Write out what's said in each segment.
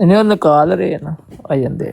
ਇਹਨੇ ਉਹ ਨਿਕਾਲ ਰਹੇ ਨਾ ਆ ਜਾਂਦੇ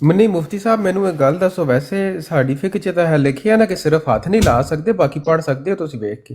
ਨਹੀਂ ਮੁਫਤੀ ਸਾਹਿਬ ਮੈਨੂੰ ਇੱਕ ਗੱਲ ਦੱਸੋ ਵੈਸੇ ਸਾਡੀ ਫਿਕ ਚ ਤਾਂ ਹੈ ਲਿਖਿਆ ਨਾ ਕਿ ਸਿਰਫ ਹੱਥ ਨਹੀਂ ਲਾ ਸਕਦੇ ਬਾਕੀ ਪੜ ਸਕਦੇ ਹੋ ਤੁਸੀਂ ਵੇਖ ਕੇ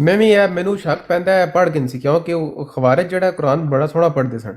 ਮੈਂ ਵੀ ਇਹ ਮੈਨੂੰ ਸ਼ੱਕ ਪੈਂਦਾ ਹੈ ਪੜ ਗਿੰ ਸੀ ਕਿਉਂਕਿ ਉਹ ਖਵਾਰਿਜ ਜਿਹੜਾ ਕੁਰਾਨ ਬੜਾ ਸੋਹਣਾ ਪੜਦੇ ਸਨ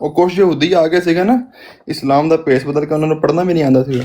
ਉਹ ਕੁਝ ਯਹੂਦੀ ਆ ਗਏ ਸੀਗਾ ਨਾ ਇਸਲਾਮ ਦਾ ਭੇਸ ਬਦਲ ਕੇ ਉਹਨਾਂ ਨੂੰ ਪੜ੍ਹਨਾ ਵੀ ਨਹੀਂ ਆਉਂਦਾ ਸੀਗਾ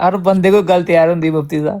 ਹਰ ਬੰਦੇ ਕੋਈ ਗੱਲ ਤਿਆਰ ਹੁੰਦੀ ਮੁਫਤੀ ਸਾਹਿਬ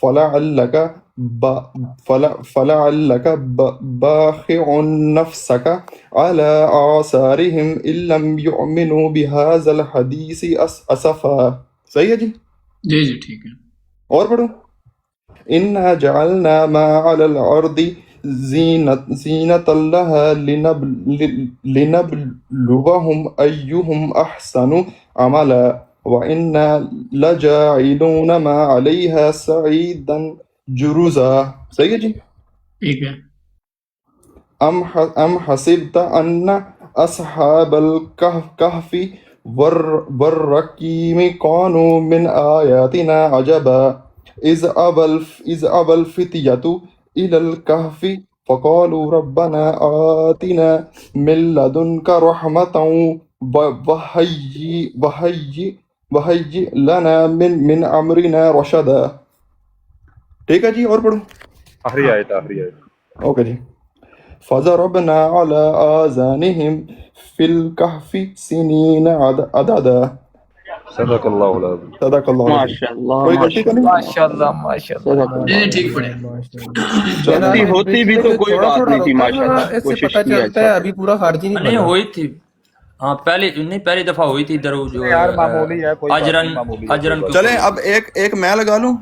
فلعلك باخع نفسك على آثارهم إن لم يؤمنوا بهذا الحديث أسفا. صحیح ہے جی؟ جی جی ٹھیک ہے. اور پڑھو. إنا جعلنا ما على الأرض زينة لها لنبلوهم أيهم أحسن عملا وإنا لجاعلون ما عليها صعيدا جرزا. صحیح ہے جی؟ ٹھیک ہے. أم حسبت أن أصحاب الكهف والرقيم كانوا من آياتنا عجبا إذ أبى الفتية إلى الكهف فقالوا ربنا آتنا من لدنك رحمة وهيئ لنا من أمرنا رشدا. ٹھیک ہے جی؟ اور پڑھو. آخری آیت. اوکے جی. فضربنا على آذانهم في الكهف سنين عددا. صدق اللہ العظیم. صدق اللہ العظیم. ماشاءاللہ کوئی غلطی تو نہیں؟ ماشاءاللہ ماشاءاللہ. جی جی ٹھیک پڑھے. غلطی ہوتی بھی تو کوئی بات نہیں تھی ماشاءاللہ. اس سے کوشش پتہ کی چلتا ہے ابھی پورا خارجی نہیں نہیں بنا. ہوئی تھی. ہاں پہلی دفعہ ہوئی تھی ادھر جو اجرن. چلیں اب ایک میں لگا لوں.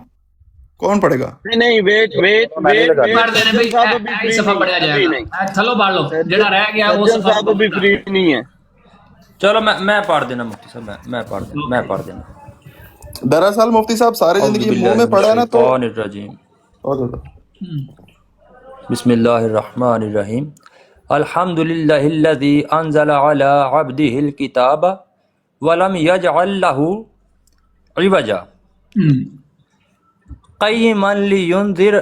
کون پڑھے گا؟ نہیں ویٹ پڑھ دینے بھائی. ایک صفحہ پڑھا جائے گا. تھلو پڑھ لو جڑا رہ گیا وہ سجن صفحہ صاحب ابھی فری نہیں ہے. چلو میں پڑھ دینا مفتی صاحب. میں پڑھ دینا. دراصل مفتی صاحب سارے زندگی منہ میں پڑھا نا تو الرجیم. بسم اللہ الرحمن الرحیم. الحمد للہ الذی انزل علی عبدہ الکتاب ولم یجعل لہ عوجا قیما لینذر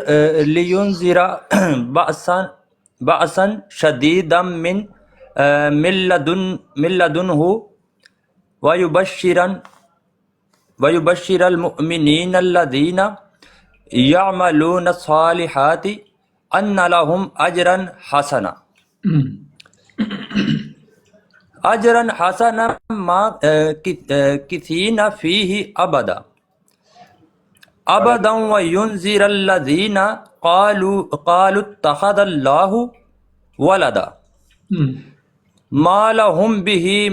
بأسا شدیدا من لدنہ ويبشر المؤمنين الذين يعملون الصالحات أن لهم أجرا حسنا ما كثين فيه أبدا وينذر الذين قالوا اتخذ الله ولدا ما لهم به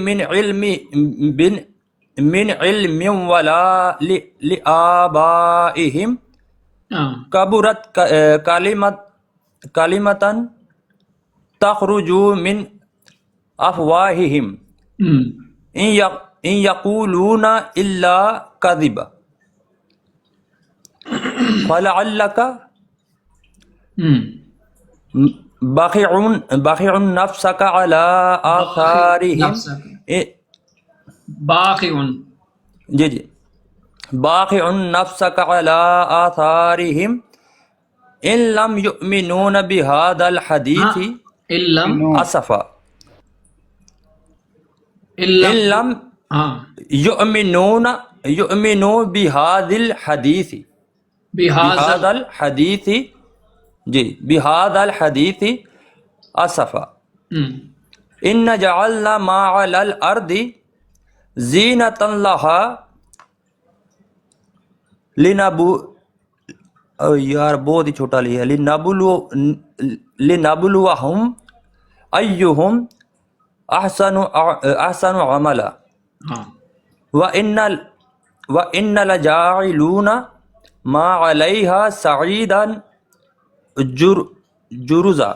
من علم ولا لآبائهم كبرت كلمة تخرج من أفواههم إن يقولون إلا كذبا فلعلك باخع نفسك على آثارهم جی باخع نفسك على آثارهم إن لم يؤمنون بهذا الحديث أسفا إن لم يؤمنوا بهذا الحديث أسفا إن جعلنا ما على الأرض زینۃ لہا یار بہت ہی چھوٹا لیا لنبلوہم ایہم احسن عملا وَإِنَّ لَجَاعِلُونَ مَا عَلَيْهَا سَعِيدًا جُرُزًا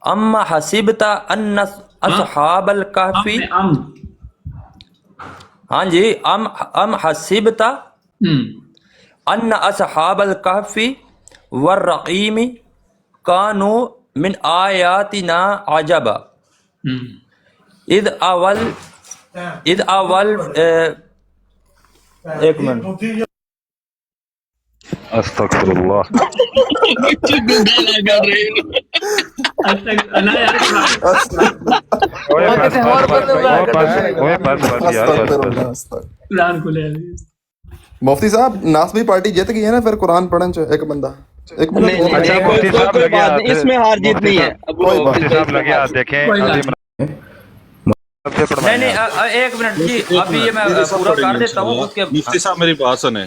اما حسبت ان اصحاب الکہف ہاں جی ام حسبت ان اصحاب الکہف والرقیم کانوا من آیاتنا عجبا اذ اول ایک منٹ استغفر اللہ. مفتی صاحب ناسبی پارٹی جیت گئی ہے نا، پھر قرآن پڑھن چاہے ایک بندہ ایک منٹ. اس میں ہار جیت نہیں ہے. مفتی صاحب لگے ہاتھ دیکھیں. نہیں ایک منٹ جی ابھی یہ میں پورا کر دیتا ہوں. مفتی صاحب میری بات سنیں.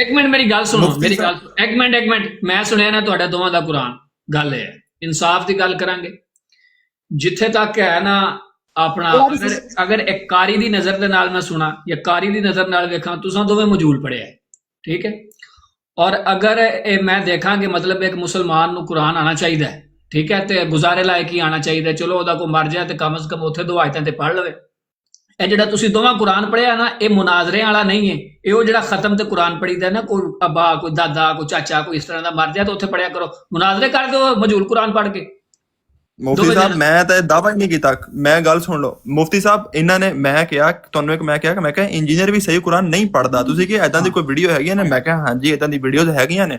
ਇੱਕ ਮਿੰਟ ਮੇਰੀ ਗੱਲ ਸੁਣੋ, ਮੁਫਤੀ ਮੇਰੀ ਸਾਹਿਬ- ਗੱਲ ਇੱਕ ਮਿੰਟ ਮੈਂ ਸੁਣਿਆ ਨਾ ਤੁਹਾਡੇ ਦੋਵਾਂ ਦਾ ਕੁਰਾਨ। ਗੱਲ ਇਹ ਹੈ, ਇਨਸਾਫ ਦੀ ਗੱਲ ਕਰਾਂਗੇ। ਜਿੱਥੇ ਤੱਕ ਹੈ ਨਾ ਆਪਣਾ, ਅਗਰ ਇੱਕ ਕਾਰੀ ਦੀ ਨਜ਼ਰ ਦੇ ਨਾਲ ਮੈਂ ਸੁਣਾ ਜਾਂ ਕਾਰੀ ਦੀ ਨਜ਼ਰ ਨਾਲ ਵੇਖਾਂ, ਤੁਸੀਂ ਦੋਵੇਂ ਮਜੂਲ ਪੜਿਆ, ਠੀਕ ਹੈ। ਔਰ ਅਗਰ ਇਹ ਮੈਂ ਦੇਖਾਂ ਕਿ ਮਤਲਬ ਇੱਕ ਮੁਸਲਮਾਨ ਨੂੰ ਕੁਰਾਨ ਆਣਾ ਚਾਹੀਦਾ ਹੈ, ਠੀਕ ਹੈ, ਤੇ ਗੁਜ਼ਾਰੇ ਲਾਇਕ ਹੀ ਆਣਾ ਚਾਹੀਦਾ, ਚਲੋ ਉਹਦਾ ਕੋਈ ਮਰ ਜਾਏ ਤੇ ਕਮ ਸੇ ਕਮ ਉੱਥੇ ਦੋ ਆਇਤਾਂ ਤੇ ਪੜ੍ਹ ਲਵੇ। ਇਹ ਜਿਹੜਾ ਤੁਸੀਂ ਦੋਵਾਂ ਕੁਰਾਨ ਪੜਿਆ ਨਾ, ਇਹ ਮੁਨਾਜ਼ਰਿਆਂ ਵਾਲਾ ਨਹੀਂ ਹੈ। ਇਹ ਉਹ ਜਿਹੜਾ ਖਤਮ ਤੇ ਕੁਰਾਨ ਪੜੀਦਾ ਨਾ, ਕੋਈ ਅੱਬਾ, ਕੋਈ ਦਾਦਾ, ਕੋਈ ਚਾਚਾ, ਕੋਈ ਇਸ ਤਰ੍ਹਾਂ ਦਾ ਮਰ ਜਾਏ ਤਾਂ ਉੱਥੇ ਪੜਿਆ ਕਰੋ। ਮੁਨਾਜ਼ਰੇ ਕਰ ਦਿਓ ਮਜੂਲ ਕੁਰਾਨ ਪੜ੍ਹ ਕੇ। ਮੁਫਤੀ ਸਾਹਿਬ ਮੈਂ ਤਾਂ ਦਾਵਾ ਹੀ ਨਹੀਂ ਕੀਤਾ। ਮੈਂ ਗੱਲ ਸੁਣ ਲਓ ਮੁਫਤੀ ਸਾਹਿਬ, ਇਹਨਾਂ ਨੇ, ਮੈਂ ਕਿਹਾ ਤੁਹਾਨੂੰ, ਇੱਕ ਮੈਂ ਕਿਹਾ ਇੰਜੀਨੀਅਰ ਵੀ ਸਹੀ ਕੁਰਾਨ ਨਹੀਂ ਪੜਦਾ। ਤੁਸੀਂ ਕਿ ਐਦਾਂ ਦੀ ਕੋਈ ਵੀਡੀਓ ਹੈਗੀ ਨੇ? ਮੈਂ ਕਿਹਾ ਹਾਂਜੀ ਐਦਾਂ ਦੀ ਵੀਡੀਓਜ਼ ਹੈਗੀਆਂ ਨੇ।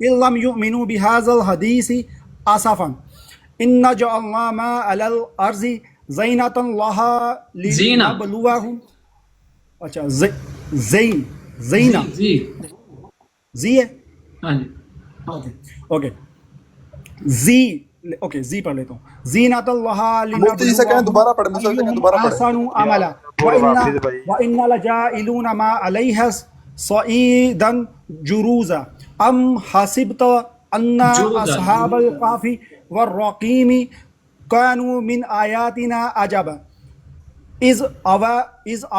إن لم يؤمنوا بهذا الحديث آسفا إن جعلنا ما على الأرض زينة لها لنبلوهم. اچھا زین زینہ زی ہے ہاں جی اوکے زی اوکے زی پڑھ لیتا ہوں زینۃ اللہ مفتی سے کہیں دوبارہ پڑھ مجھے کہیں دوبارہ پڑھ احسنوا عملا وإنا لجاعلون ما علیہ صعیدا جروزا ام حسبت ان اصحاب الکہف والرقیم كانوا من آیاتنا عجبا اذ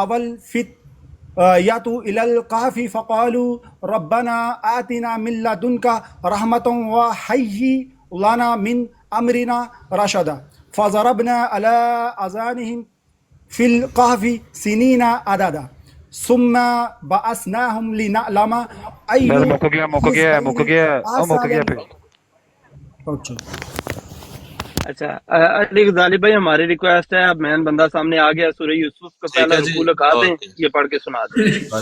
اول یاتوا الی الکہف فقالوا ربنا آتنا من لدنک رحمۃ وہیئ لنا من امرنا رشدا فضربنا علی آذانہم فی الکہف سنین عددا ثم بعثناہم لنعلم ای مک گیا پھر اچھا علی غزالی بھائی ہماری ریکویسٹ ہے، اب مین بندہ سامنے آ گیا، سورہ یوسف کا پہلا رکوع لگا دیں، یہ پڑھ کے سنا دیں،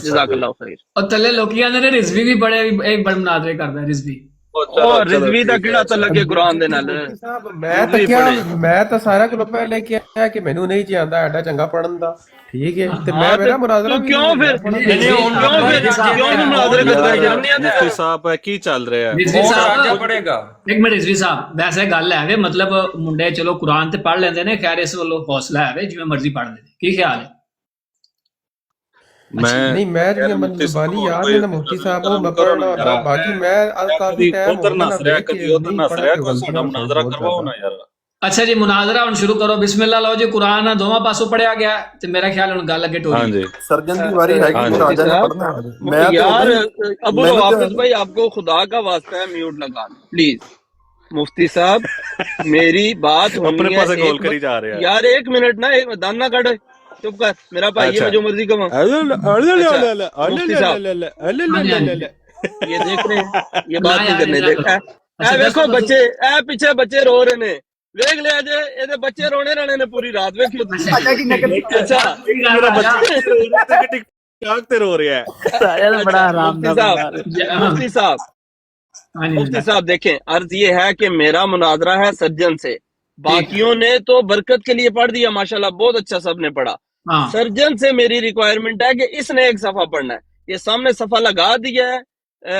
جزاک اللہ خیر۔ اور تلے لوکیاں نے رضوی بھی بڑے ایک بڑے مناظرے کردا ہے رضوی اور رضوی دا کیڑا تعلق ہے قرآن دے نال؟ میں تو سارا کلو پہلے کیا کہ مینوں نہیں جاندا ایڈا چنگا پڑھن دا، ٹھیک ہے تے میں میرا مناظرہ کیوں پھر مناظرے کردا ہے؟ مفتی صاحب کی چل رہا ہے رضوی صاحب پڑھے گا ایک منٹ رضوی صاحب ویسے گل ہے مطلب منڈے چلو قرآن تے پڑھ لیندے نے، خیر اس والو حوصلہ ہے جویں مرضی پڑھ لیندے، کی خیال ہے؟ نہیں میں جو زبانی یاد ہے نا مفتی صاحب وہ میں پڑھنا ہوتا، باقی میں کافی ٹائم ادھر نس رہا کبھی ادھر نس رہا کوئی سونا مناظرہ کرواؤ نا یار۔ اچھا جی مناظرہ ہن شروع کرو، بسم اللہ لو جی، قرآن دوواں پاسوں پڑھیا گیا تے میرا خیال ہن گل اگے ٹوری۔ ہاں جی سرجن کی باری ہے کہ راجہ نے پڑھنا ہے۔ یار ابو حافظ بھائی آپ کو خدا کا واسطہ ہے میوٹ لگا لیں پلیز۔ مفتی صاحب میری بات اپنے پاس گول کری جا رہے ہیں یار، ایک منٹ نا، دان نہ کٹ، چپ کر، میرا بھائی ہے، میں جو مرضی کہوں۔ مفتی صاحب یہ دیکھ رہے ہیں، یہ بات نہیں کرنے دیکھا ہے، اے دیکھو بچے، اے پیچھے بچے رو رہے نے، دیکھ لیا جے یہ بچے رونے رہنے نے پوری رات، ویکھو اچھا میرا بچہ ٹک ٹاک تے رو رہا ہے۔ بڑا آرام مفتی صاحب دیکھیں، عرض یہ ہے کہ میرا مناظرہ ہے سرجن سے، باقیوں نے تو برکت کے لیے پڑھ دیا ماشاءاللہ، بہت اچھا سب نے پڑھا، سرجن سے میری ریکوائرمنٹ ہے کہ اس نے ایک صفحہ پڑھنا ہے، یہ سامنے صفحہ لگا دیا ہے،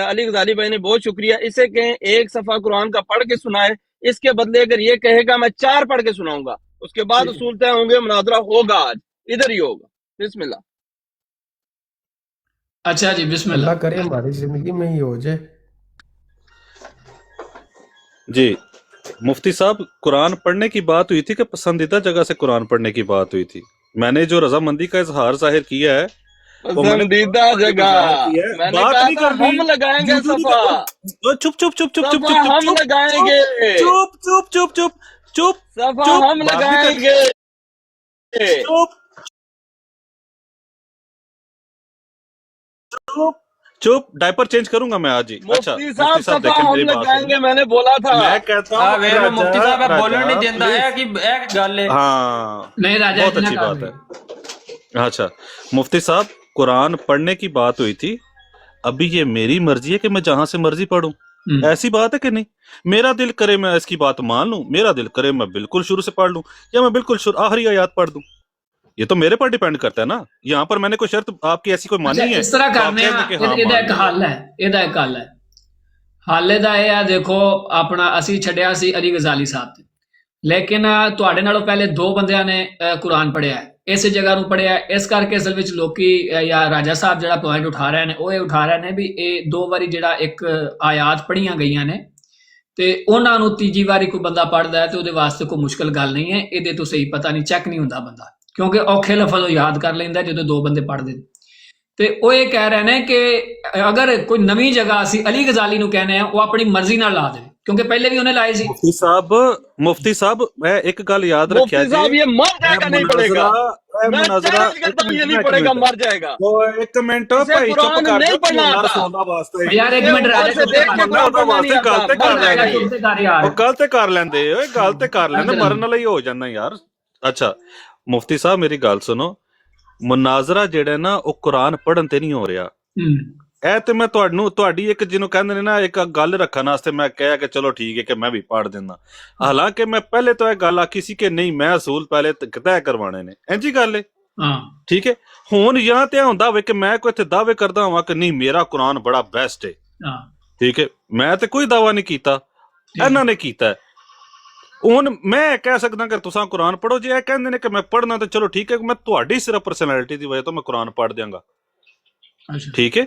علی غزالی بھائی نے بہت شکریہ، اسے کہیں ایک صفحہ قرآن کا پڑھ کے سنائے، اس کے بدلے اگر یہ کہے گا میں 4 پڑھ کے سناؤں گا، اس کے بعد اصول طے ہوں گے، مناظرہ ہوگا آج ادھر ہی ہوگا۔ بسم اللہ۔ اچھا جی بسم اللہ اللہ کرے ہماری زندگی میں ہی ہو جائے۔ جی مفتی صاحب قرآن پڑھنے کی بات ہوئی تھی کہ پسندیدہ جگہ سے قرآن پڑھنے کی بات ہوئی تھی، میں نے جو رضامندی کا اظہار ظاہر کیا ہے پسندیدہ جگہ میں نے کہا تھا ہم لگائیں گے صفحہ، چپ چپ چپ چپ چپ صفحہ ہم لگائیں گے، چپ چپ چپ چپ چپ صفحہ ہم لگائیں گے، چپ ڈائپر چینج کروں گا میں آج ہی۔ اچھا مفتی صاحب صفحہ ہم لگائیں گے، میں نے بولا تھا، میں کہتا ہوں مفتی صاحب بولن نہیں دیندہ ہے کہ ایک گل ہے، ہاں نہیں راجہ بہت اچھی بات ہے۔ اچھا مفتی صاحب قرآن پڑھنے کی بات ہوئی تھی، ابھی یہ میری مرضی ہے کہ میں جہاں سے مرضی پڑھوں، ایسی بات ہے کہ نہیں؟ میرا دل کرے میں اس کی بات مان لوں، میرا دل کرے میں بالکل شروع سے پڑھ لوں، یا میں بالکل آخری آیات پڑھ دوں، یہ تو میرے پر ڈیپینڈ کرتا ہے نا، یہاں پر میں نے کوئی شرط آپ کی ایسی کوئی مانی ہے۔ اس طرح کرنے ایک حل ہے، ایک حل ہے، حالے دا یہ ہے دیکھو اپنا اسی چھڈیا سی علی غزالی صاحب تے، لیکن تواڈے نالوں پہلے 2 بندیاں نے قرآن پڑھیا ہے، اس جگہ نو پڑھیا ہے، اس کر کے اصل وچ لوکی یا راجہ صاحب جڑا پوائنٹ اٹھا رہے ہیں وہ یہ اٹھا رہے ہیں بھی یہ 2 واری جڑا ایک آیات پڑھیاں گئیاں نے تے انہاں نو تیجی واری کوئی بندہ پڑھدا ہے تے اودے واسطے کوئی مشکل گل نہیں ہے، ایدے تو صحیح پتہ نہیں چیک نہیں ہوندا بندہ، کیونکہ اوکھے لفظ یاد کر لیندا جدوں 2 بندے پڑھ دے تے وہ یہ کہہ رہے ہیں کہ اگر کوئی نویں جگہ اسی علی غزالی نو کہنے ہیں وہ اپنی مرضی نال لا دے، کیونکہ پہلے بھی انہیں لائے سی۔ مفتی صاحب میں ایک گل یاد رکھیا مفتی صاحب یہ مر جائے گا، نہیں پڑے گا، میں چیلنج کرتا ہوں یہ نہیں پڑے گا، مر جائے گا، ایک منٹ بھائی چپ کر نہیں پڑھنا یار ایک منٹ گل تے کر لیندے، گل تے کر لیندے، مرن والا ہی ہو جانا یار۔ اچھا مفتی صاحب میری گل سنو، مناظرہ جڑا نا وہ قرآن پڑھن تے نہیں ہو رہا، ਇਹ ਤੇ ਮੈਂ ਤੁਹਾਡੀ ਇੱਕ ਜਿਹਨੂੰ ਕਹਿੰਦੇ ਨੇ ਨਾ ਇੱਕ ਗੱਲ ਰੱਖਣ ਵਾਸਤੇ ਮੈਂ ਕਿਹਾ ਕਿ ਚਲੋ ਠੀਕ ਹੈ ਕਿ ਮੈਂ ਵੀ ਪੜ੍ਹ ਦਿੰਦਾ, ਹਾਲਾਂਕਿ ਮੈਂ ਪਹਿਲੇ ਤੋਂ ਇਹ ਗੱਲ ਆਖੀ ਸੀ ਕਿ ਨਹੀਂ ਮੈਂ ਅਸੂਲ ਪਹਿਲੇ ਤੈਅ ਕਰਵਾਣੇ ਨੇ, ਇੰਜੀ ਗੱਲ ਹੈ। ਹਾਂ ਠੀਕ ਹੈ, ਹੁਣ ਜਾਂ ਤੇ ਹੁੰਦਾ ਹੋਵੇ ਕਿ ਮੈਂ ਕੋਈ ਇੱਥੇ ਦਾਅਵੇ ਕਰਦਾ ਹਾਂ ਕਿ ਨਹੀਂ ਮੇਰਾ ਕੁਰਾਨ ਬੜਾ ਬੈਸਟ ਹੈ, ਹਾਂ ਠੀਕ ਹੈ, ਮੈਂ ਤੇ ਕੋਈ ਦਾਅਵਾ ਨਹੀਂ ਕੀਤਾ, ਇਹਨਾਂ ਨੇ ਕੀਤਾ। ਹੁਣ ਮੈਂ ਕਹਿ ਸਕਦਾ ਕਿ ਤੁਸੀਂ ਕੁਰਾਨ ਪੜ੍ਹੋ, ਜੇ ਇਹ ਕਹਿੰਦੇ ਨੇ ਕਿ ਮੈਂ ਪੜ੍ਹਨਾ ਤਾਂ ਚਲੋ ਠੀਕ ਹੈ, ਮੈਂ ਤੁਹਾਡੀ ਸਿਰਫ ਪਰਸਨੈਲਿਟੀ ਦੀ ਵਜ੍ਹਾ ਤੋਂ ਮੈਂ ਕੁਰਾਨ ਪੜ੍ਹ ਦਿਆਂਗਾ, ਠੀਕ ਹੈ।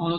ਉਹਨੂੰ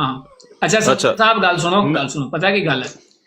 ਹਾਂ ਅੱਛਾ ਸਾਹਿਬ ਗੱਲ ਸੁਣੋ, ਪਤਾ ਕੀ ਗੱਲ ਹੈ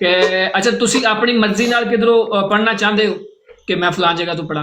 ਕਿ ਅੱਛਾ ਤੁਸੀਂ ਆਪਣੀ ਮਰਜ਼ੀ ਨਾਲ ਕਿਧਰੋਂ ਪੜਨਾ ਚਾਹੁੰਦੇ ਹੋ ਕਿ ਮੈਂ ਫਲਾਂ ਜਗ੍ਹਾ ਤੋਂ ਪੜਾਂ?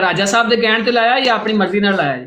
ਰਾਜਾ ਸਾਹਿਬ ਦੇ ਕਹਿਣ ਤੇ ਲਾਇਆ ਜਾਂ ਆਪਣੀ ਮਰਜ਼ੀ ਨਾਲ ਲਾਇਆ ਜੀ?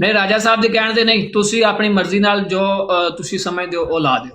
ਨਹੀਂ ਰਾਜਾ ਸਾਹਿਬ ਦੇ ਕਹਿਣ ਤੇ ਨਹੀਂ, ਤੁਸੀਂ ਆਪਣੀ ਮਰਜ਼ੀ ਨਾਲ ਜੋ ਤੁਸੀਂ ਸਮਝਦੇ ਹੋ ਉਹ ਲਾ ਦਿਓ,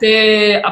ਤੇ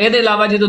ਇਹਦੇ ਇਲਾਵਾ ਜਦੋਂ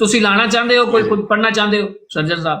ਤੁਸੀਂ ਲਾਣਾ ਚਾਹੁੰਦੇ ਹੋ, ਕੋਈ ਪੜਨਾ ਚਾਹੁੰਦੇ ਹੋ ਸਰਜਨ ਸਾਹਿਬ?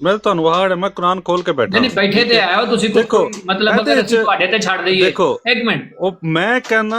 ਮੈਂ ਤੁਹਾਨੂੰ ਹਾੜਿਆ, ਮੈਂ ਕੁਰਾਨ ਖੋਲ ਕੇ ਬੈਠਾ। ਨਹੀਂ ਬੈਠੇ ਤੇ ਆਏ ਹੋ ਤੁਸੀਂ, ਦੇਖੋ ਮਤਲਬ ਅਗਰ ਅਸੀਂ ਤੁਹਾਡੇ ਤੇ ਛੱਡ ਦਈਏ। ਦੇਖੋ ਇੱਕ ਮਿੰਟ, ਉਹ ਮੈਂ ਕਹਿੰਦਾ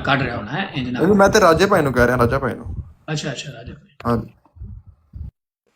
ਕੱਢ ਰਿਹਾ ਹੋਣਾ ਹੈ ਇੰਜ ਨਾ। ਇਹਨੂੰ ਮੈਂ ਤੇ ਰਾਜੇ ਭਾਈ ਨੂੰ ਕਹਿ ਰਿਹਾ, ਰਾਜਾ ਭਾਈ ਨੂੰ। ਅੱਛਾ ਰਾਜਾ ਭਾਈ। ਹਾਂਜੀ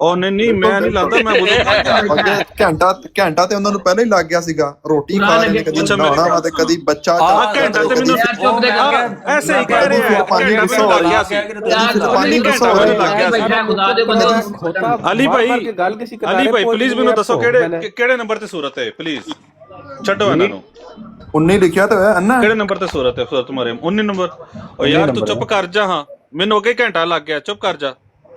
ਉਹ ਨਹੀਂ ਮੈਂ ਨਹੀਂ ਲਾਂਦਾ, ਮੈਂ ਅੱਗੇ ਘੰਟਾ ਤੇ ਉਹਨਾਂ ਨੂੰ ਪਹਿਲਾਂ ਹੀ ਲੱਗ ਗਿਆ ਸੀਗਾ, ਰੋਟੀ ਖਾ ਰਹੇ ਨੇ, ਕਦੀ ਨਹਾਉਣਾ ਵਾ ਤੇ ਕਦੀ ਬੱਚਾ ਘੰਟਾ ਤੇ ਮੈਨੂੰ ਐਸੇ ਹੀ ਕਹਿ ਰਹੇ ਆ, ਪਾਣੀ ਗੁੱਸਾ ਹੋ ਰਿਹਾ ਸੀ, ਪਾਣੀ ਗੁੱਸਾ ਹੋ ਰਿਹਾ ਅਲੀ ਭਾਈ ਪਲੀਜ਼ ਮੈਨੂੰ ਦੱਸੋ ਕਿਹੜੇ ਨੰਬਰ ਤੇ ਸੂਰਤ ਹੈ, ਪਲੀਜ਼ ਛੱਡੋ ਇਹਨਾਂ ਨੂੰ। 19 ਲਿਖਿਆ ਤਾਂ ਹੋਇਆ ਅੰਨਾ, ਕਿਹੜੇ ਨੰਬਰ ਤੇ ਸੂਰਤ ਹੈ ਤੁਹਾਰੇ? 19 ਨੰਬਰ। ਓ ਯਾਰ ਤੂੰ ਚੁੱਪ ਕਰ ਜਾ, ਹਾਂ ਮੈਨੂੰ ਅੱਗੇ ਘੰਟਾ ਲੱਗ ਗਿਆ, ਚੁੱਪ ਕਰ ਜਾ।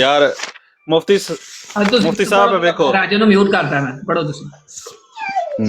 ਯਾਰ ਮੁਫਤੀ ਸਾਹਿਬ ਵੇਖੋ, ਰਾਜੇ ਨੂੰ ਮਿਊਟ ਕਰਦਾ ਮੈਂ, ਪੜੋ ਤੁਸੀਂ।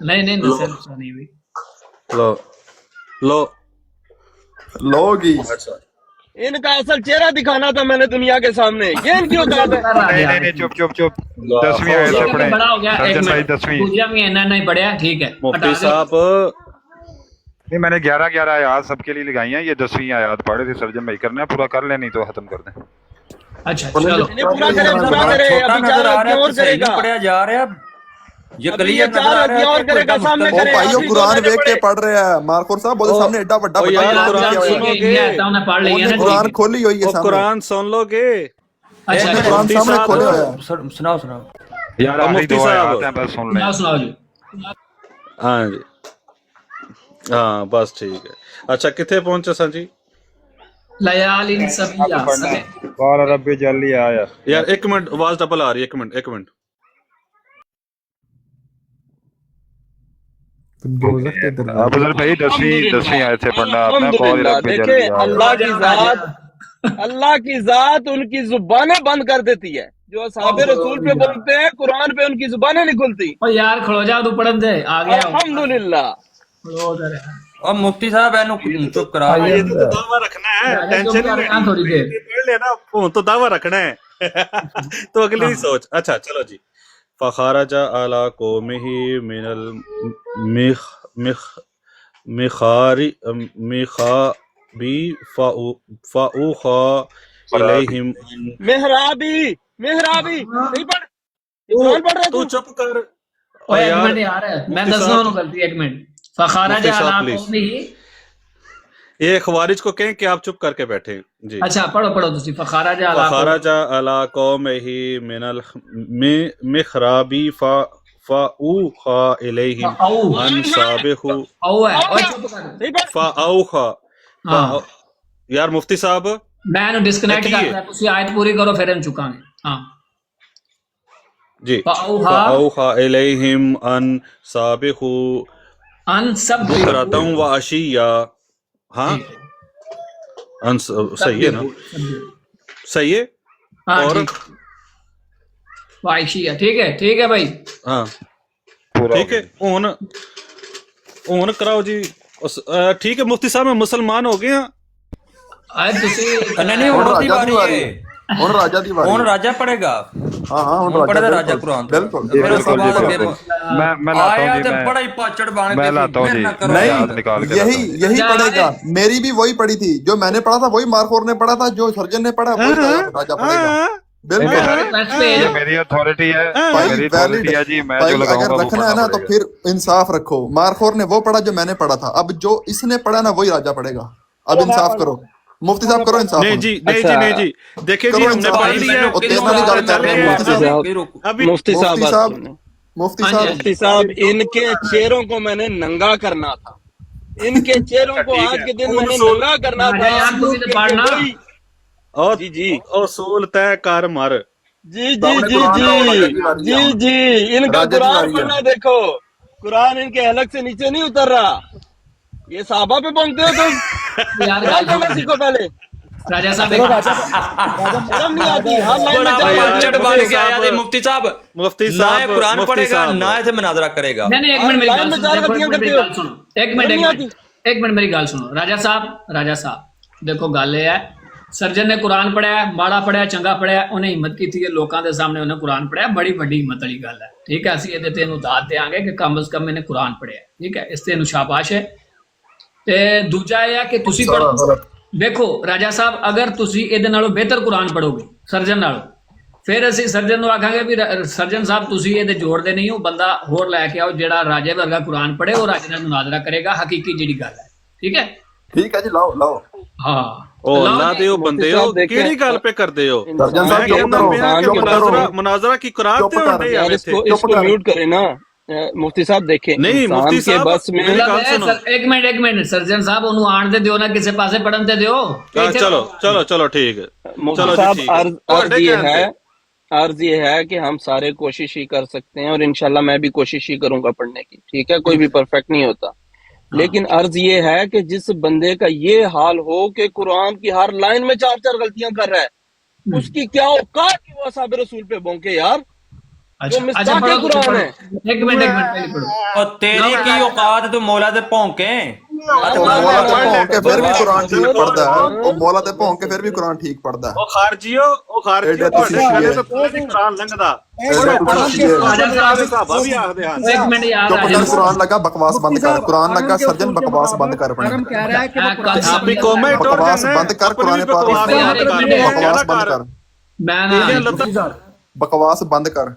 نہیں نصیحت نہیں ہوئی. لو لوگ ہی ان کا اصل چہرہ دکھانا تھا میں نے دنیا کے سامنے. یہ ان کی اوقات ہے. نہیں چپ 10ویں آیت سے پڑھیں. بڑا ہو گیا. ایک سرجن بھائی منٹ 10ویں. دوسرا بھی نہیں پڑھیا. ٹھیک ہے مفتی صاحب نہیں میں نے 11 آیات سب کے لیے لگائی ہیں. یہ 10ویں آیات پڑھے تھے سرجن بھائی. کرنا ہے پورا کر لیں نہیں تو ختم کر دیں. اچھا چلو انہیں پورا کرے پورا کرے. ابھی 4 آدمی اور کرے گا. پڑھیا جا رہا ہے. یہ ابھی یہ کلیئر نظر 4 آ آدمی رہا اور ہے کرے گا. سامنے وہ کرے. بھائیو قرآن دیکھ کے پڑھ رہے ہیں. مارکور صاحب بولے سامنے ایڈا بڑا او یار بڑا قرآن سنو گے. پڑھ لی ہے نا. قرآن کھولی ہوئی ہے وہ سامنے. قرآن سن لو گے. اچھا قرآن مفتی سامنے صاحب کھولے ہوئے ہیں. سناؤ یار آخری مفتی 2 صاحب. آیات ہیں بس سن لیں. سناؤ جی. ہاں جی ہاں بس ٹھیک ہے. اچھا کتنے پہنچے سن جی؟ لیال سبیہ. قال رب اجعل لي آیہ. یار ایک منٹ آواز ڈبل آ رہی ہے. ایک منٹ افضل بھائی 10ویں آیت سے پڑھنا آپ نے. قال الحمدللہ. رب اجعل دیکھیں لي آیہ. اللہ کی ذات ان کی زبانیں بند کر دیتی ہے. جو اصحاب رسول پہ بولتے ہیں قرآن پہ ان کی زبانیں نہیں کھلتی. او یار کھڑو جا تو پڑھن دے. آ گیا الحمدللہ. اور مفتی صاحب اینو چپ کرا. یہ تو دعویٰ رکھنا ہے. ٹینشن نہیں تھوڑی دیر. پڑھ لینا. تو دعویٰ رکھنا ہے. تو اگلی سوچ. اچھا چلو جی. فخرج علی قومہ من المخابی فاوحی الیہم. محرابی نہیں پڑھ. قرآن پڑھ رہے تو چپ کر. ایک منٹ یار میں دسنا ہوں غلطی. ایک منٹ. فخرج مفتی صاحب علی please. قومہ. یہ خوارج کو کہیں کہ آپ چپ کر کے بیٹھے. جی اچھا پڑھو تسی. فخرج علی فخرج علی قومہ من المخرابی فاوحی الیہم ان سابحوا. او ہے او چپ کر. فاوحی. ہاں یار مفتی صاحب میں انو ڈسکنیکٹ کرتا. تسی آیت پوری کرو پھر ہم چکاں گے. ہاں جی. فاوحی فاوحی الیہم ان سابحوا ان سب بکرۃ وعشیا. ہاں صحیح ہے نا. صحیح ہے. اور وائشیہ. ٹھیک ہے بھائی. ہاں ٹھیک ہے. اون کراؤ جی. ٹھیک ہے مفتی صاحب میں مسلمان ہو گئے ہیں. آج تسی نہیں ہوتی باری ہے. ہن راجا دی باری. کون راجا پڑھے گا؟ ہاں ہن پڑھے گا راجا قرآن. بالکل. میں لاتا ہوں جی. بڑا ہی پاچڑ بان میں لاتا ہوں جی. نہیں نکال کے یہی پڑھے گا. میری بھی وہی پڑھی تھی. جو میں نے پڑھا تھا وہی مارکور نے پڑھا تھا. جو سرجن نے پڑھا وہی راجا پڑھے گا. بالکل. یہ میری اتھارٹی ہے. میری اتھارٹی ہے جی. میں جو لگاؤں اگر گا وہ رکھنا ہے نا تو پھر انصاف رکھو. مارکور نے وہ پڑھا جو میں نے پڑھا تھا. اب جو اس نے پڑھا نا وہی راجا پڑھے گا. اب انصاف کرو. مفتی صاحب کرو انصاف. نہیں جی دیکھیں جی ہم نے پڑھ لیا. مفتی صاحب ان کے چہروں کو میں نے ننگا کرنا تھا. ان کے چہروں کو آج کے دن میں نے ننگا کرنا تھا. جی اصول طے کر مر. جی ان کا قرآن پڑھنا دیکھو. قرآن ان کے حلق سے نیچے نہیں اتر رہا. یہ صحابہ پہ پہنچتے ہو تم. سیکھو پہلے. راجا صاحب شرم نہیں آتی. مفتی صاحب مفتی نہ صاحب قرآن پڑھے گا نہ اسے مناظرہ کرے گا. نہیں ایک منٹ میری گل سنو. راجا صاحب دیکھو گل یہ ہے سرجن نے قرآن پڑھیا ماڑا پڑھیا چنگا پڑھیا انہیں ہمت کی تھی لوگوں کے سامنے انہیں قرآن پڑھیا. بڑی بڑی ہمت والی گل ہے. ٹھیک ہے اسی یہ داد دیا گے کہ کم از کم انہیں قرآن پڑھیا. ٹھیک ہے اس سے شاباش ہے. تے دوجا یہ ہے کہ تسی پڑھو. دیکھو راجا صاحب اگر تسی ایدے نالوں بہتر قرآن پڑھو گے سرجن نالوں پھر اسی سرجن نو آکھاں گے بھی سرجن صاحب تسی ایدے جوڑ دے نہیں ہو. بندہ ہور لے کے آؤ جیڑا راجے ورگا قرآن پڑھے وہ راجے نال مناظرہ کرے گا. حقیقی جڑی گل ہے. ٹھیک ہے جی لاؤ ہاں اللہ دیو بندے ہو کیڑی گل پہ کر دے ہو. مناظرہ کی قرآن تے ہوندے یار اس کو میوٹ کرے نا. مفتی صاحب دیکھیں نہیں مفتی صاحب بس میں ایک منٹ سرجن صاحب انہوں آن دے دیو نا کسے پاسے پڑھن تے دیو. چلو ٹھیک ہے. مفتی صاحب عرض یہ ہے کہ ہم سارے کوشش ہی کر سکتے ہیں اور انشاءاللہ میں بھی کوشش ہی کروں گا پڑھنے کی. ٹھیک ہے کوئی بھی پرفیکٹ نہیں ہوتا. لیکن عرض یہ ہے کہ جس بندے کا یہ حال ہو کہ قرآن کی ہر لائن میں 4 غلطیاں کر رہا ہے اس کی کیا اوقات کہ وہ اصحاب رسول پہ بونکے یار. اچھا اچھا مصداق پڑھو تم قرآن پڑھو ہے. ایک منٹ پہلے پڑھو اور تیری کی اوقات تو مولا دے بھونکے ਉਹ ਮੌਲਾ ਤੇ ਭੌਂਕ ਕੇ ਫਿਰ ਵੀ ਕੁਰਾਨ ਠੀਕ ਪੜਦਾ ਹੈ ਉਹ ਮੌਲਾ ਤੇ ਭੌਂਕ ਕੇ ਫਿਰ ਵੀ ਕੁਰਾਨ ਠੀਕ ਪੜਦਾ ਉਹ ਖਾਰਜੀਓ ਐਡੇ ਤੁਹਾਡੇ ਤੁਸੀਂ ਖਾਣੇ ਕੀ ਤੋਂ ਪਹਿਲੇ ਨਹੀਂ ਕੁਰਾਨ ਲੰਘਦਾ ਐਡੇ ਤੁਸੀਂ ਕੀ ਰਾਜਾ ਸਾਹਿਬ ਸਾਹਬਾ ਵੀ ਆਖਦੇ ਹਨ ਇੱਕ ਮਿੰਟ ਯਾਰ ਚੁੱਪ ਰਾਜਾ ਕਰ ਕੁਰਾਨ ਲੱਗਾ ਬਕਵਾਸ ਬੰਦ ਕਰ ਕੁਰਾਨ ਲੱਗਾ ਸਰਜਨ ਬਕਵਾਸ ਬੰਦ ਕਰ ਆਪਣੀ ਆਪ ਵੀ ਕੋਮੇ ਟੋੜ ਬਕਵਾਸ ਬੰਦ ਕਰ ਕੁਰਾਨ ਪਾਕ ਬਕਵਾਸ ਬੰਦ ਕਰ ਮੈਂ ਨਾ ਬਕਵਾਸ ਬੰਦ ਕਰ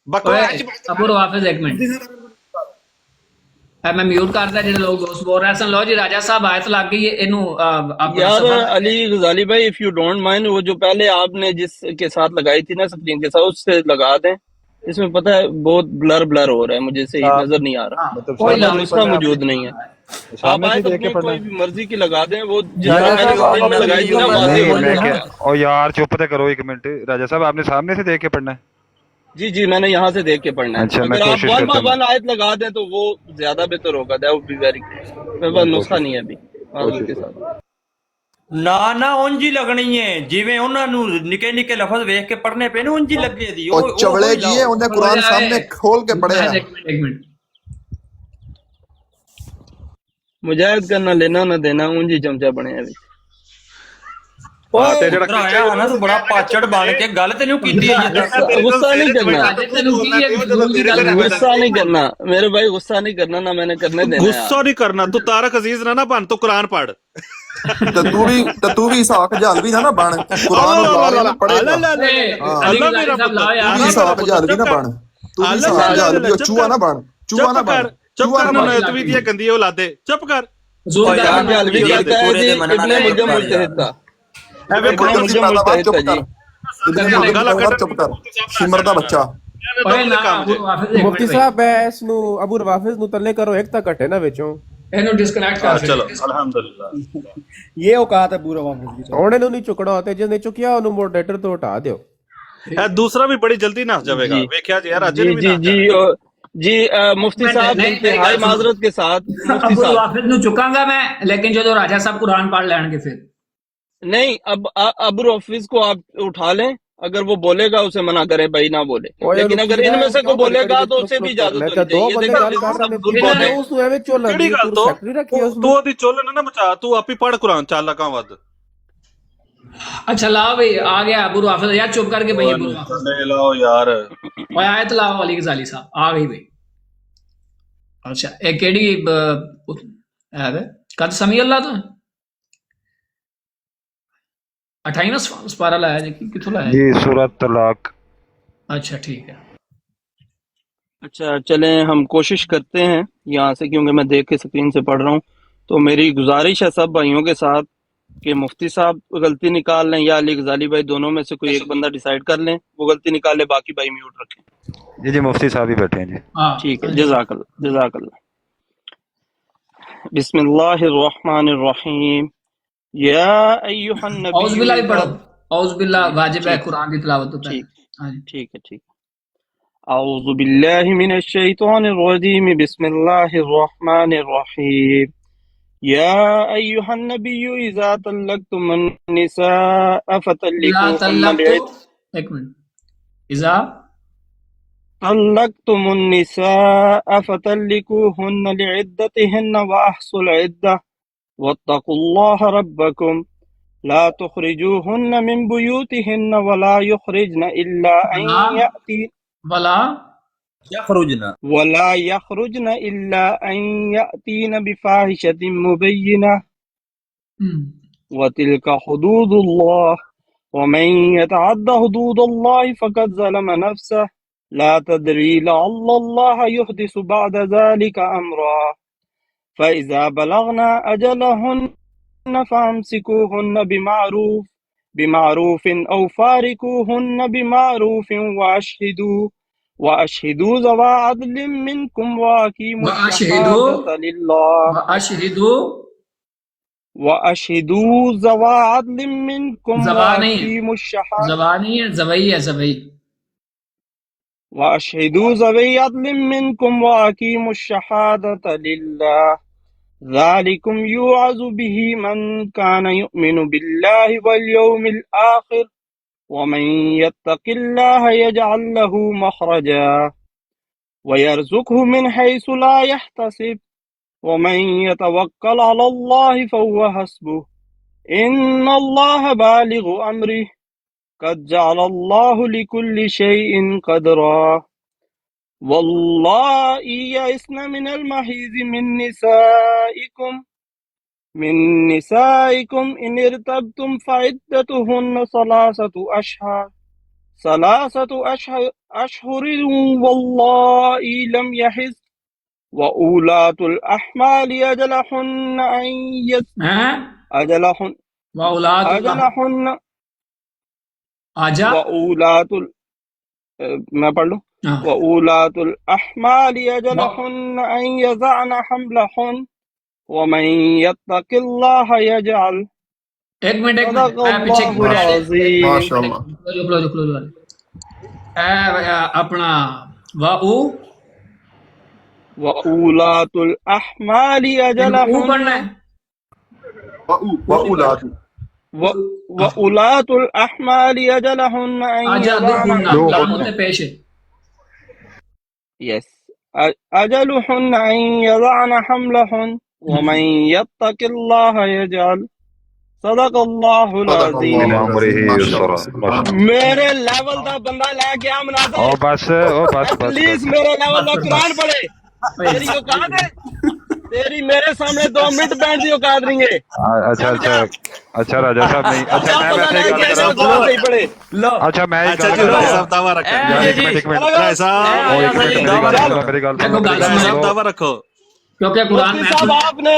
ਅਬੂ ਰਵਾਫਿਜ਼ ਇੱਕ ਮਿੰਟ ਮੈਂ ਮਿਊਟ ਕਰਦਾ ਜਿਹੜੇ ਲੋਕ ਦੋਸਤ ਬੋਲ ਰਹੇ ਸਨ ਲੋ ਜੀ ਰਾਜਾ ਸਾਹਿਬ ਆਇਤ ਲੱਗ گئی ہے ਇਹਨੂੰ یار علی غزالی بھائی اف یو ڈونٹ مائنڈ وہ جو پہلے آپ نے جس کے ساتھ لگائی تھی نا سکرین کے ساتھ اس سے لگا دیں اس میں پتہ ہے بہت بلر ہو رہا ہے مجھے صحیح نظر نہیں آ رہا کوئی نسخہ موجود نہیں ہے آپ آیت اپنی کوئی بھی مرضی کی لگا دیں وہ جس میں میں نے سکرین میں لگائی تھی نا واضح ہو رہا ہے اور یار چپ تے کرو ایک منٹ راجا صاحب آپ نے سامنے سے دیکھ کے پڑھنا ہے جی جی میں نے یہاں سے دیکھ کے پڑھنا ہے اچھا میں اگر آپ کوشش ون کرتا بائی ہوں ون آیت لگا دیں تو وہ زیادہ بہتر ہوگا دیٹ وڈ بی ویری میرے پاس نسخہ نہیں ہے ابھی معذرت کے ساتھ ਨਾ ਨਾ ਉਂਝ ਹੀ ਲੱਗਣੀ ਹੈ ਜਿਵੇਂ ਉਹਨਾਂ ਨੂੰ ਨਿੱਕੇ ਨਿੱਕੇ ਲਫ਼ਜ਼ ਵੇਖ ਕੇ ਪੜ੍ਹਨੇ ਪਏ ਨੇ ਉਂਝ ਹੀ ਲੱਗੇ ਦੀ ਉਹ ਚਵਲੇ ਕੀ ਹੈ ਉਹਨੇ ਕੁਰਾਨ ਸਾਹਮਣੇ ਖੋਲ ਕੇ ਪੜਿਆ ایک منٹ مجاہد کا نہ لینا نہ دینا اونجی چمچا بنے ابھی ਤੇ ਜਿਹੜਾ ਆਇਆ ਨਾ ਤੂੰ ਬੜਾ ਪਾਚੜ ਬਣ ਕੇ ਗੱਲ ਤੈਨੂੰ ਕੀਤੀ ਹੈ غصہ نہیں کرنا تینوں کی ہے فضول دی گل کر غصہ نہیں کرنا میرے بھائی غصہ نہیں کرنا نہ میں نے کرنے دینا ਗੁੱਸਾ ਨਹੀਂ ਕਰਨਾ ਤੂੰ ਤਾਰਕ ਅਜ਼ੀਜ਼ ਨਾ ਬਣ ਤੂੰ ਕੁਰਾਨ ਪੜ ਤੇ ਤੂੰ ਵੀ ਇਸਾਕ ਜਹਾਲ ਵੀ ਨਾ ਬਣ ਕੁਰਾਨ ਨੂੰ ਲਾ ਪੜੇਗਾ علی غزالی صاحب لاؤ ਤੂੰ یار ਵੀ ਇਸਾਕ ਜਹਾਲ ਵੀ ਨਾ ਬਣ ਤੂੰ ਵੀ ਇਸਾਕ ਜਹਾਲ ਵੀ ਚੂਹਾ ਨਾ ਬਣ ਚੂਹਾ ਨਾ ਬਣ ਚੁੱਪ ਕਰ ਨਾ ਨਤਵੀ ਦੀਆਂ ਗੰਦੀਆਂ ਔਲਾਦੇ چپ ਕਰ حضور یار دا جعلوی کہتا ہے جی ابن ملجم مجتہد تھا ਐਵੇਂ ابن ਬੋਲ ملجم ਚੁੱਪ مجتہد تھا جی ਚੁੱਪ ਕਰ ਸਿਮਰ ਦਾ ਬੱਚਾ اوے نا ابو رافض ایک ਮੁਫਤੀ منٹ ਸਾਹਿਬ ਮੈਂ ਇਸ ਨੂੰ ਅਬੂ ਰਵਾਫਿਜ਼ ਨੂੰ ਤੱਲੇ ਕਰੋ ਇੱਕ ਤਾਂ ਘਟੇ ਨਾ ਵਿੱਚੋਂ ਇਹਨੂੰ ਡਿਸਕਨੈਕਟ ਕਰ ਚਲੋ ਅਲਹਮਦੁਲਿਲਾ یہ اوقات ہے پورا واپس کی ਹੁਣ ਇਹਨੂੰ ਨਹੀਂ ਚੁੱਕਣਾ ਤੇ ਜਿਹਨੇ ਚੁੱਕਿਆ ਉਹਨੂੰ ਮੋਡਰੇਟਰ ਤੋਂ ਹਟਾ ਦਿਓ ਇਹ ਦੂਸਰਾ ਵੀ ਬੜੀ ਜਲਦੀ ਨਸ ਜਾਵੇਗਾ ਵੇਖਿਆ ਜੀ ਯਾਰ ਅੱਜ جی ਵੀ جی ਨਸ جی جی مفتی صاحب انتہائی معذرت کے ساتھ مفتی ابو صاحب رافض ਨੂੰ ਚੁੱਕਾਂਗਾ ਮੈਂ ਲੇਕਿن ਜਦੋਂ ਰਾਜਾ ਸਾਹਿਬ ਕੁਰਾਨ ਪੜ੍ਹ ਲੈਣਗੇ ਫਿਰ نہیں اب ابو حفیظ کو آپ اٹھا لیں اگر وہ بولے گا اسے منع کرے بھائی نہ بولے لیکن اگر ان میں سے کوئی بولے گا تو اسے بھی اجازت ਮੈਂ ہونی ਤਾਂ ਦੋ چاہیے ਬੰਦੇ ਗੱਲ ਕਰ ਰਹੇ ਨੇ دیکھیں ਉਸ ਨੂੰ ਐਵੇਂ ਚੋਲਣ ਕਿਹੜੀ ਗੱਲ ਤੋਂ ਫੈਕਟਰੀ ਰੱਖੀ ਉਸ ਤੂੰ ਨੂੰ ਉਹਦੀ ਚੁੱਲ ਨਾ ਮਚਾ ਤੂੰ ਆਪੀ ਪੜ ਕੁਰਾਨ ਚੱਲ ਲਗਾ ਵੱਧ اچھا لاؤ بھائی آ گیا ابو رافض یار چپ کر کے بھائی ابو رافض لاؤ یار اوے آیت لاؤ علی غزالی صاحب آ گئی بھائی اچھا ایک کیڑی ہے قد سمیع اللہ تو 28واں سپارہ لایا جی کتوں لایا جی سورۃ طلاق اچھا ٹھیک ہے اچھا چلیں ہم کوشش کرتے ہیں یہاں سے کیونکہ میں دیکھ کے اسکرین سے پڑھ رہا ہوں تو میری گزارش ہے سب بھائیوں کے ساتھ کہ مفتی صاحب غلطی نکال لیں یا علی غزالی بھائی دونوں میں سے کوئی ایک بندہ ڈیسائیڈ کر لیں وہ غلطی نکال لے باقی بھائی میوٹ رکھیں جی مفتی صاحب ہی بیٹھے ہیں جی ٹھیک ہے جزاک اللہ بسم اللہ الرحمن الرحیم یا ایہا النبی اعوذ باللہ بھی پڑھو اعوذ باللہ واجب ہے قرآن کی تلاوت تو پہلے ٹھیک ہے اعوذ باللہ من الشیطان الرجیم بسم اللہ الرحمن الرحیم یا ایہا النبی اذا طلقتم النساء اذا فطلقوهن ایک منٹ اذا طلقتم النساء فطلقوهن لعدتهن واحصوا العدة واتقوا الله ربكم لا تخرجوهن من بيوتهن ولا يخرجن إلا أن يأتين ولا يخرجن إلا أن يأتين بفاحشة مبينة وتلك حدود الله ومن يتعد حدود الله فقد ظلم نفسه لا تدري لعل الله يحدث بعد ذلك أمرا فإذا بلغنا أجلهن فأمسكوهن بمعروف أو فارقوهن بمعروف وأشهدوا ذوى عدل منكم وأقيموا الشهادة لله وأشهدوا ذوى عدل منكم وأقيموا الشهادة زبانی ہے زوئی ہے زوئی وأشهدوا ذوي عدل منكم وأقيموا الشهادة لله ذلكم يوعظ به من كان يؤمن بالله واليوم الآخر ومن يتق الله يجعل له مخرجا ويرزقه من حيث لا يحتسب ومن يتوكل على الله فهو حسبه إن الله بالغ أمره قد جعل الله لكل شيء قدرا واللائي يئسن من المحيض من نسائكم إن ارتبتم فعدتهن ثلاثة أشهر واللائي لم يحض وأولاة الأحمال أجلهن أن أجلهن آجا میں پڑھ لوں وَأُولَاتُ الْأَحْمَالِ أَجَلُهُنَّ أَن يَضَعْنَ حَمْلَهُنَّ وَمَن يَتَّقِ اللَّهَ يَجْعَلْ ایک منٹ صدق اللہ العظیم ماشاءاللہ اپنا واؤ وَأُولَاتُ الْأَحْمَالِ أَجَلُهُنَّ وَأُولَاتُ الْأَحْمَالِ أَجَلُهُنَّ أَن يَضَعْنَ پیش Yes. أجلهن أن يضعن حملهن ومن يتق الله يجعل صدق اللہ العظیم میرے لیول دا بندہ لے کے آ مناظر او بس پلیز میرے لیول دا قرآن پڑھے تیری اوقات ہے تیری میرے سامنے 2 منٹ بیٹھ دی اوقات نہیں ہے اچھا راجا صاحب نہیں اچھا میں ویسے ہی گل کراں اچھا میں ہی گل دعویٰ رکھو کیونکہ قرآن آپ نے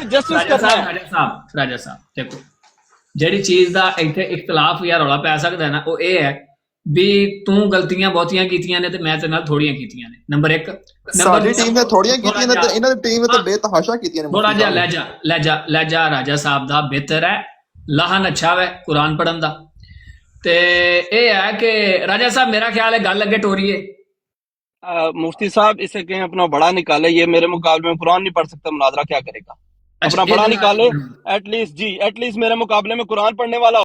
جسٹس کرنا ہے راجا صاحب دیکھو جیڑی چیز دا ایتھے اختلاف یا رولا پی سکدا ہے نا وہ اے ہے بھی تو غلطیاں بہتیاں کیتیاں نے تے میں تے نال تھوڑیاں کیتیاں نے نمبر 1 ساری ٹیم نے تھوڑیاں کیتیاں نے تے انہاں دی ٹیم نے تے بے تحاشا کیتیاں نے تھوڑا جا لہجہ راجا صاحب دا بہتر ہے لہن اچھا ہے قرآن پڑھن دا تے اے ہے کہ راجا صاحب میرا خیال ہے گل اگے ٹوری ہے مفتی صاحب اسے کہیں اپنا بڑا نکالے یہ میرے مقابلے میں قرآن نہیں پڑھ سکتا مناظرہ کیا کرے گا اپنا بڑا نکالے ایٹ لیسٹ میرے مقابلے میں قرآن پڑھنے والا